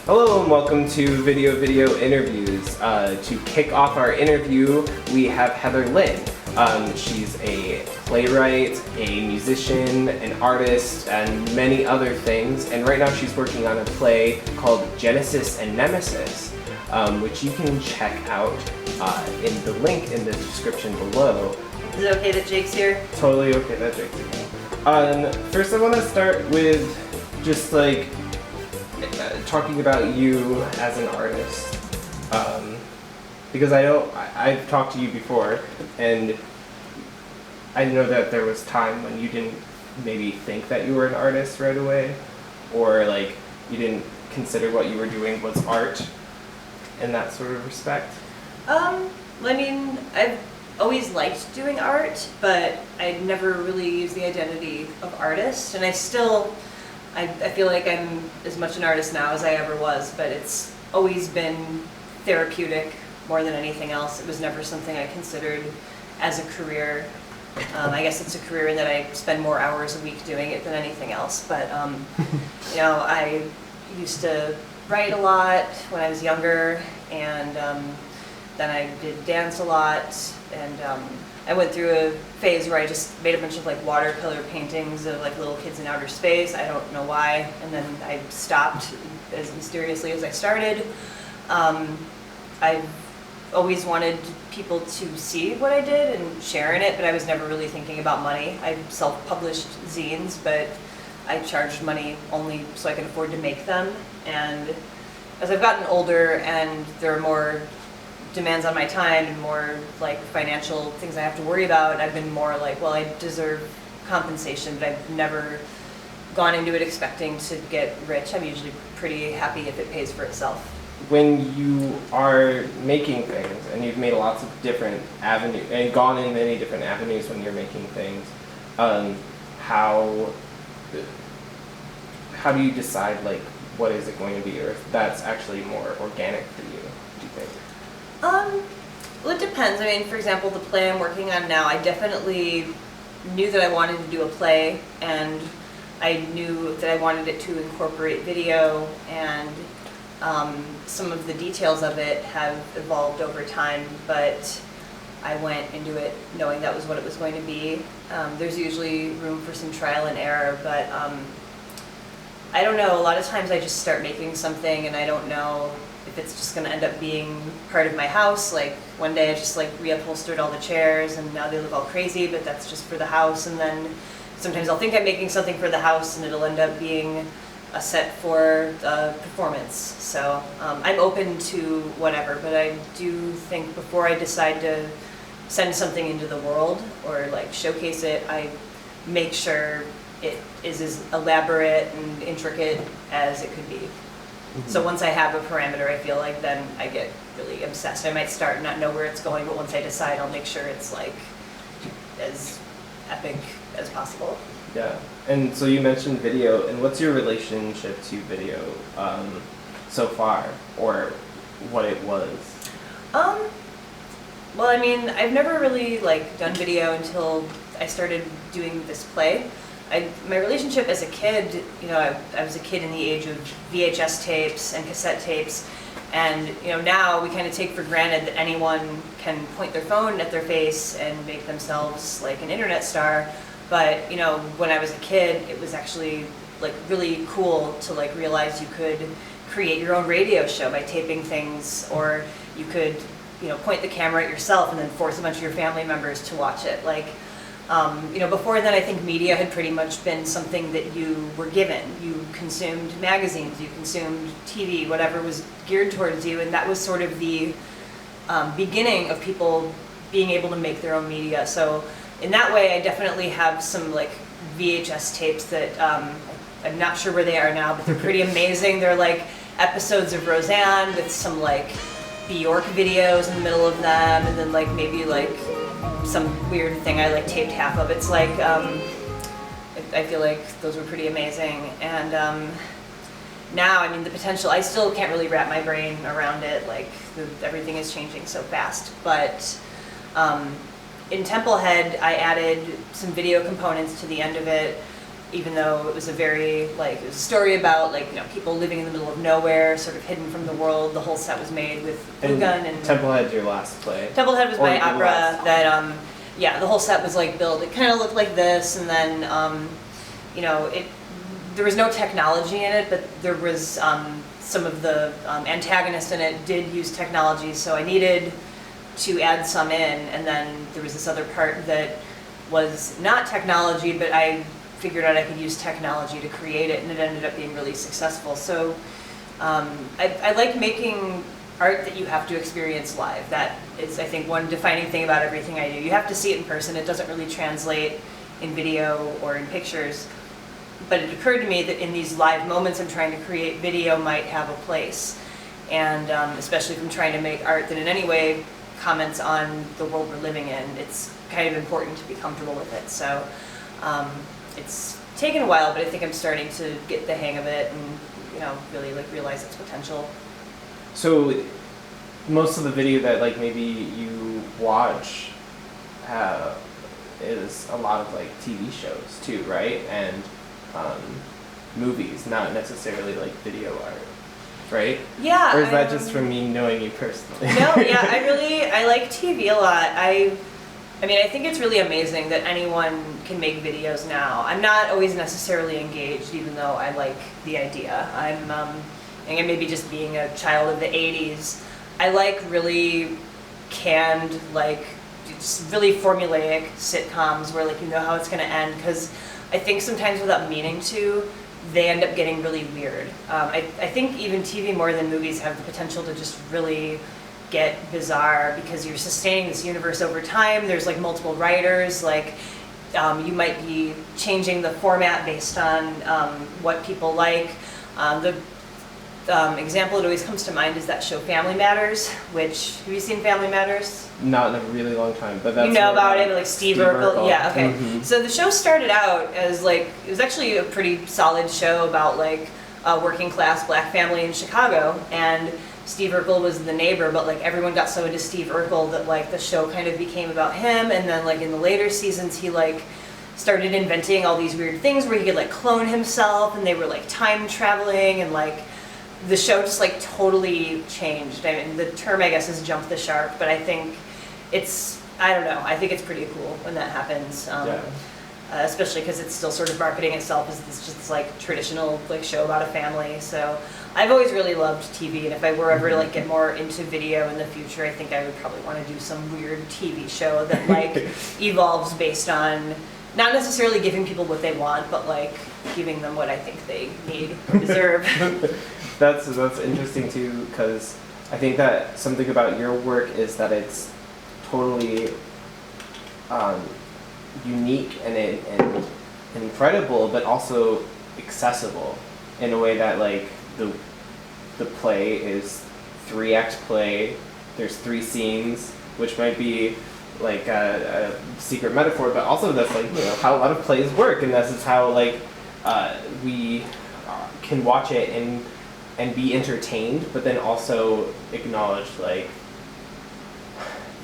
Hello and welcome to Video Interviews. To kick off our interview, we have Heather Lynn. She's a playwright, a musician, an artist, and many other things. And right now she's working on a play called Genesis and Nemesis, which you can check out in the link in the description below. Is it okay that Jake's here? Totally okay that Jake's here. First I want to start with just like talking about you as an artist, because I've talked to you before, and I know that there was time when you didn't maybe think that you were an artist right away, or like you didn't consider what you were doing was art in that sort of respect. I mean, I've always liked doing art, but I never really used the identity of artist, and I feel like I'm as much an artist now as I ever was, but it's always been therapeutic more than anything else. It was never something I considered as a career. I guess it's a career in that I spend more hours a week doing it than anything else, but you know, I used to write a lot when I was younger, and then I did dance a lot, and I went through a phase where I just made a bunch of like watercolor paintings of like little kids in outer space. I don't know why, and then I stopped as mysteriously as I started. I've always wanted people to see what I did and share in it, but I was never really thinking about money. I self-published zines, but I charged money only so I could afford to make them. And as I've gotten older and there are more demands on my time and more like financial things I have to worry about, I've been more like, well, I deserve compensation, but I've never gone into it expecting to get rich. I'm usually pretty happy if it pays for itself. When you are making things, and you've made lots of different avenues, and gone in many different avenues when you're making things, how do you decide like what is it going to be, or if that's actually more organic for you, do you think? Well, it depends. I mean, for example, the play I'm working on now, I definitely knew that I wanted to do a play, and I knew that I wanted it to incorporate video, and some of the details of it have evolved over time, but I went into it knowing that was what it was going to be. There's usually room for some trial and error, but I don't know, a lot of times I just start making something and I don't know if it's just going to end up being part of my house. Like one day I just like reupholstered all the chairs and now they look all crazy, but that's just for the house. And then sometimes I'll think I'm making something for the house and it'll end up being a set for the performance. So I'm open to whatever, but I do think before I decide to send something into the world or like showcase it, I make sure it is as elaborate and intricate as it could be. Mm-hmm. So once I have a parameter, I feel like then I get really obsessed. I might start and not know where it's going, but once I decide, I'll make sure it's like as epic as possible. Yeah, and so you mentioned video, and what's your relationship to video so far, or what it was? Well, I mean, I've never really like done video until I started doing this play. My relationship as a kid, you know, I was a kid in the age of VHS tapes and cassette tapes, and you know, now we kind of take for granted that anyone can point their phone at their face and make themselves like an internet star. But you know, when I was a kid, it was actually like really cool to like realize you could create your own radio show by taping things, or you could, you know, point the camera at yourself and then force a bunch of your family members to watch it. Like, you know, before then I think media had pretty much been something that you were given. You consumed magazines, you consumed TV, whatever was geared towards you, and that was sort of the beginning of people being able to make their own media. So in that way I definitely have some like VHS tapes that I'm not sure where they are now, but they're pretty amazing. They're like episodes of Roseanne with some like Bjork videos in the middle of them, and then like maybe like some weird thing I like taped half of. It's like I feel like those were pretty amazing. And now, I mean, the potential, I still can't really wrap my brain around it. Like everything is changing so fast. But in Templehead, I added some video components to the end of it. even though it was a very, like, it was a story about, like, you know, people living in the middle of nowhere, sort of hidden from the world. The whole set was made with glue gun and... Templehead, your last play. Templehead was my opera last. that, yeah, the whole set was, like, built. It kind of looked like this, and then, you know, there was no technology in it, but there was some of the antagonists in it did use technology, so I needed to add some in, and then there was this other part that was not technology, but I figured out I could use technology to create it, and it ended up being really successful. So I like making art that you have to experience live. That is, I think, one defining thing about everything I do. You have to see it in person. It doesn't really translate in video or in pictures. But it occurred to me that in these live moments I'm trying to create, video might have a place. And especially if I'm trying to make art that in any way comments on the world we're living in, it's kind of important to be comfortable with it. So it's taken a while, but I think I'm starting to get the hang of it and, you know, really like realize its potential. So most of the video that like maybe you watch is a lot of like TV shows too, right? And movies, not necessarily like video art, right? Yeah. Or is that just from me knowing you personally? No, yeah, I like TV a lot. I mean, I think it's really amazing that anyone can make videos now. I'm not always necessarily engaged, even though I like the idea. And maybe just being a child of the 80s, I like really canned, like, just really formulaic sitcoms where, like, you know how it's going to end, because I think sometimes without meaning to, they end up getting really weird. I think even TV more than movies have the potential to just really get bizarre because you're sustaining this universe over time. There's like multiple writers, like you might be changing the format based on what people like. The example that always comes to mind is that show Family Matters, which, have you seen Family Matters? Not in a really long time, but that's... You know about it, like Steve Urkel? Yeah, okay. Mm-hmm. So the show started out as like, it was actually a pretty solid show about like a working class black family in Chicago, and Steve Urkel was the neighbor, but like everyone got so into Steve Urkel that like the show kind of became about him, and then like in the later seasons he like started inventing all these weird things where he could like clone himself, and they were like time traveling, and like the show just like totally changed. I mean, the term I guess is jump the shark, but I think it's, I don't know, I think it's pretty cool when that happens. Especially because it's still sort of marketing itself as this just like traditional like show about a family. So I've always really loved TV, and if I were ever to like get more into video in the future, I think I would probably want to do some weird TV show that like evolves based on not necessarily giving people what they want, but like giving them what I think they need or deserve. That's interesting too, because I think that something about your work is that it's totally unique and incredible, but also accessible in a way that like the play is 3-act play. There's 3 scenes, which might be like a secret metaphor, but also that's like, you know, how a lot of plays work, and this is how like we can watch it and be entertained, but then also acknowledge like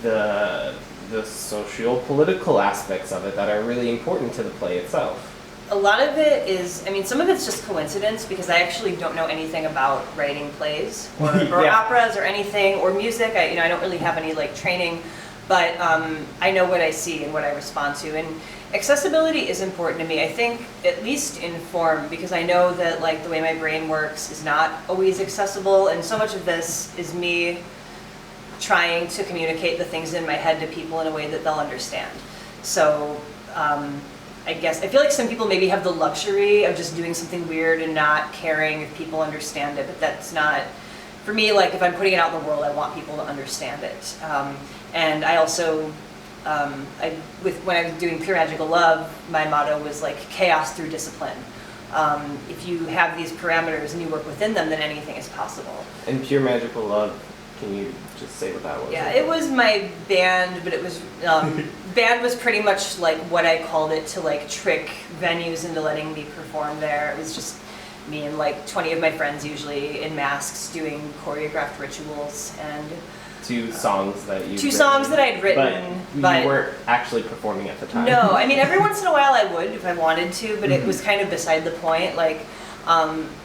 the socio-political aspects of it that are really important to the play itself. A lot of it is, I mean, some of it's just coincidence because I actually don't know anything about writing plays or Yeah. operas or anything or music. I don't really have any like training, but I know what I see and what I respond to. And accessibility is important to me. I think at least in form, because I know that like the way my brain works is not always accessible, and so much of this is me trying to communicate the things in my head to people in a way that they'll understand. So I guess I feel like some people maybe have the luxury of just doing something weird and not caring if people understand it, but that's not, for me, like if I'm putting it out in the world, I want people to understand it. And I also, when I was doing Pure Magical Love, my motto was like chaos through discipline. If you have these parameters and you work within them, then anything is possible. And Pure Magical Love, can you just say what that was? Yeah, it was my band, but it was, band was pretty much like what I called it to like trick venues into letting me perform there. It was just me and like 20 of my friends usually in masks doing choreographed rituals, and 2 songs that you. 2 songs that I'd written, but you weren't actually performing at the time. No, I mean every once in a while I would if I wanted to, but it was kind of beside the point. Like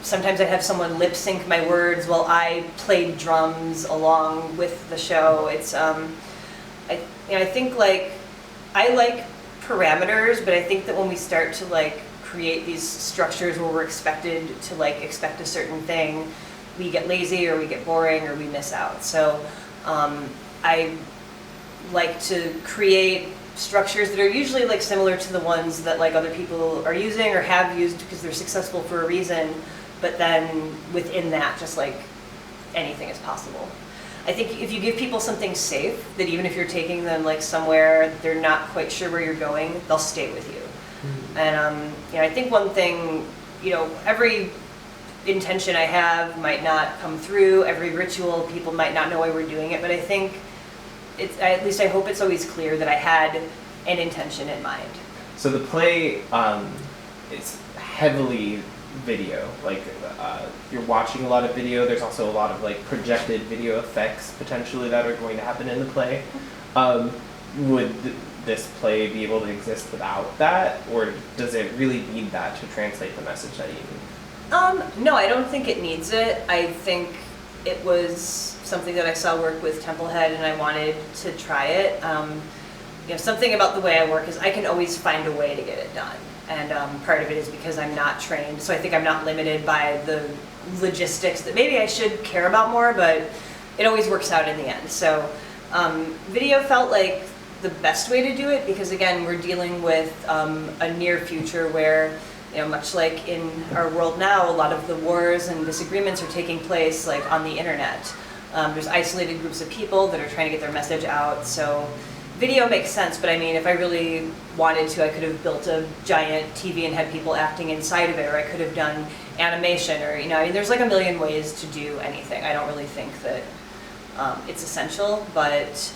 sometimes I'd have someone lip sync my words while I played drums along with the show. It's I think like I like parameters, but I think that when we start to like create these structures where we're expected to like expect a certain thing, we get lazy or we get boring or we miss out. So I like to create structures that are usually like similar to the ones that like other people are using or have used because they're successful for a reason, but then within that just like anything is possible. I think if you give people something safe, that even if you're taking them like somewhere they're not quite sure where you're going, they'll stay with you. And you know, I think one thing, you know, every intention I have might not come through, every ritual people might not know why we're doing it, but I think it's, at least I hope it's always clear that I had an intention in mind. So the play is heavily video, like you're watching a lot of video. There's also a lot of like projected video effects potentially that are going to happen in the play. Would this play be able to exist without that, or does it really need that to translate the message that you need? No, I don't think it needs it. I think it was something that I saw work with Templehead and I wanted to try it. You know, something about the way I work is I can always find a way to get it done. And part of it is because I'm not trained, so I think I'm not limited by the logistics that maybe I should care about more, but it always works out in the end. So video felt like the best way to do it because again, we're dealing with a near future where, you know, much like in our world now, a lot of the wars and disagreements are taking place like on the internet. There's isolated groups of people that are trying to get their message out. So video makes sense, but I mean, if I really wanted to, I could have built a giant TV and had people acting inside of it, or I could have done animation, or, you know, I mean, there's like a million ways to do anything. I don't really think that it's essential, but,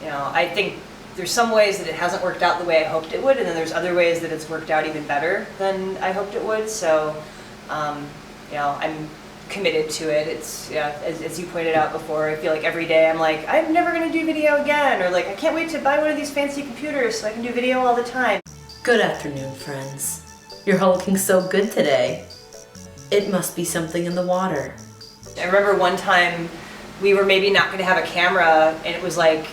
you know, I think there's some ways that it hasn't worked out the way I hoped it would, and then there's other ways that it's worked out even better than I hoped it would, so, you know, I'm committed to it. It's, yeah, as you pointed out before, I feel like every day I'm like, I'm never going to do video again, or like, I can't wait to buy one of these fancy computers so I can do video all the time. Good afternoon, friends. You're all looking so good today. It must be something in the water. I remember one time we were maybe not going to have a camera, and it was like,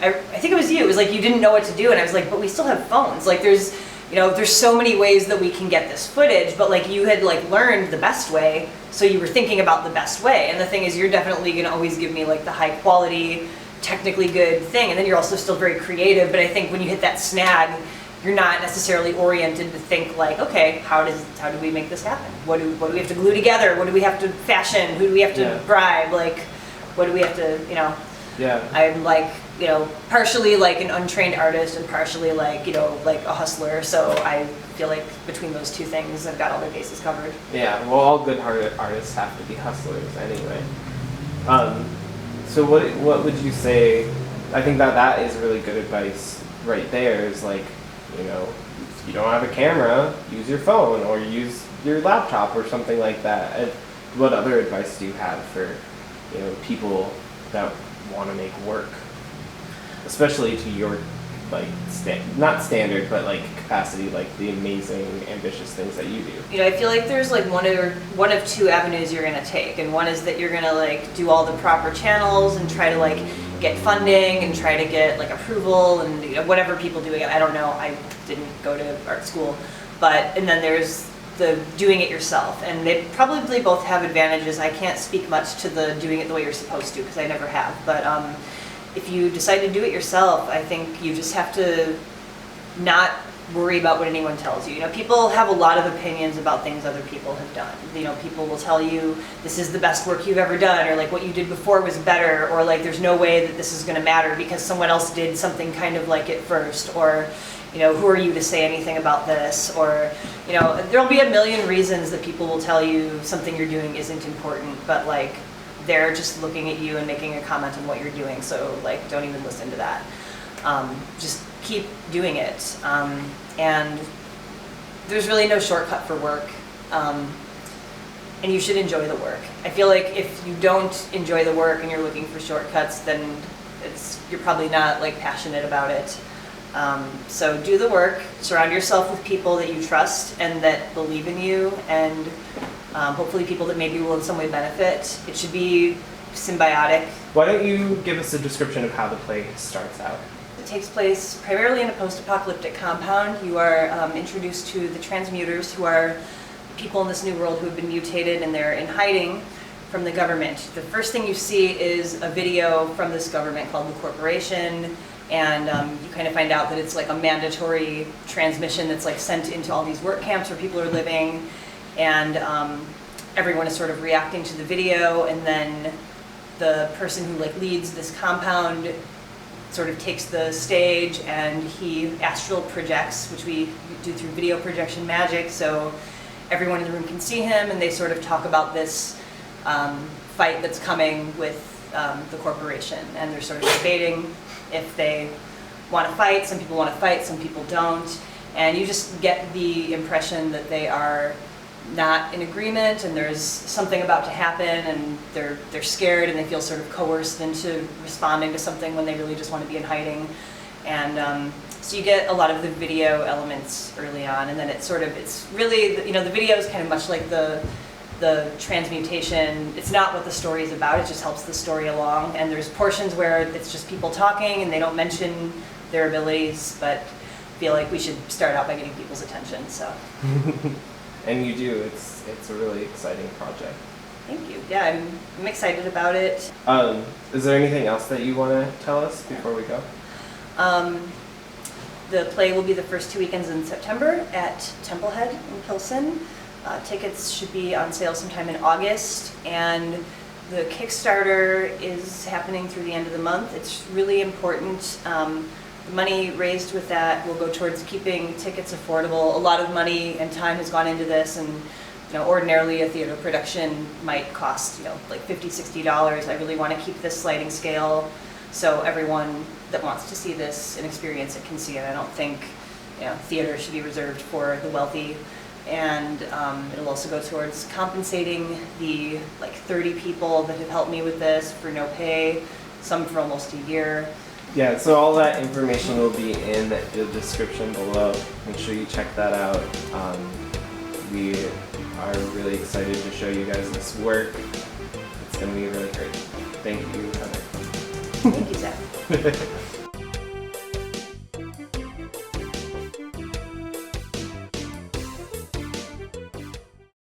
I think it was you, it was like you didn't know what to do, and I was like, but we still have phones. Like there's, you know, there's so many ways that we can get this footage, but like you had like learned the best way, so you were thinking about the best way. And the thing is, you're definitely gonna always give me like the high quality, technically good thing, and then you're also still very creative, but I think when you hit that snag, you're not necessarily oriented to think like, okay, how do we make this happen? What do we have to glue together? What do we have to fashion? Who do we have to bribe? Like, what do we have to, you know? Yeah. I'm like, you know, partially like an untrained artist and partially like, you know, like a hustler. So I feel like between those two things, I've got all my bases covered. Yeah, well, all good artists have to be hustlers anyway. So what would you say? I think that is really good advice right there. Is like, you know, if you don't have a camera, use your phone or use your laptop or something like that. And what other advice do you have for, you know, people that want to make work, especially to your like not standard, but like capacity, like the amazing, ambitious things that you do? You know, I feel like there's like one of two avenues you're gonna take, and one is that you're gonna like do all the proper channels and try to like get funding and try to get like approval and, you know, whatever people do. I don't know, I didn't go to art school, and then there's the doing it yourself, and they probably both have advantages. I can't speak much to the doing it the way you're supposed to because I never have, but if you decide to do it yourself, I think you just have to not worry about what anyone tells you. You know, people have a lot of opinions about things other people have done. You know, people will tell you this is the best work you've ever done, or like what you did before was better, or like there's no way that this is going to matter because someone else did something kind of like it first, or, you know, who are you to say anything about this? Or, you know, there'll be a million reasons that people will tell you something you're doing isn't important, but like they're just looking at you and making a comment on what you're doing, so like don't even listen to that. Just keep doing it. And there's really no shortcut for work. and you should enjoy the work. I feel like if you don't enjoy the work and you're looking for shortcuts, then you're probably not like passionate about it. So do the work, surround yourself with people that you trust and that believe in you, and hopefully people that maybe will in some way benefit. It should be symbiotic. Why don't you give us a description of how the play starts out? It takes place primarily in a post-apocalyptic compound. You are introduced to the transmuters, who are people in this new world who have been mutated and they're in hiding from the government. The first thing you see is a video from this government called the Corporation, and you kind of find out that it's like a mandatory transmission that's like sent into all these work camps where people are living, and everyone is sort of reacting to the video, and then the person who like leads this compound sort of takes the stage and he astral projects, which we do through video projection magic, so everyone in the room can see him, and they sort of talk about this fight that's coming with the corporation, and they're sort of debating if they want to fight. Some people want to fight, some people don't, and you just get the impression that they are not in agreement and there's something about to happen, and they're scared and they feel sort of coerced into responding to something when they really just want to be in hiding. And so you get a lot of the video elements early on, and then it's really, you know, the video is kind of much like the transmutation. It's not what the story is about, it just helps the story along, and there's portions where it's just people talking and they don't mention their abilities, but I feel like we should start out by getting people's attention, so. And you do. It's a really exciting project. Thank you. Yeah, I'm excited about it. Is there anything else that you want to tell us before we go? The play will be the first 2 weekends in September at Templehead in Pilsen. Tickets should be on sale sometime in August, and the Kickstarter is happening through the end of the month. It's really important. The money raised with that will go towards keeping tickets affordable. A lot of money and time has gone into this, and you know, ordinarily a theater production might cost, you know, like $50, $60. I really want to keep this sliding scale so everyone that wants to see this and experience it can see it. I don't think, you know, theater should be reserved for the wealthy, and it'll also go towards compensating the like 30 people that have helped me with this for no pay, some for almost a year. Yeah, so all that information will be in the description below. Make sure you check that out. We are really excited to show you guys this work. It's going to be really great. Thank you, Heather. Thank you, Zach.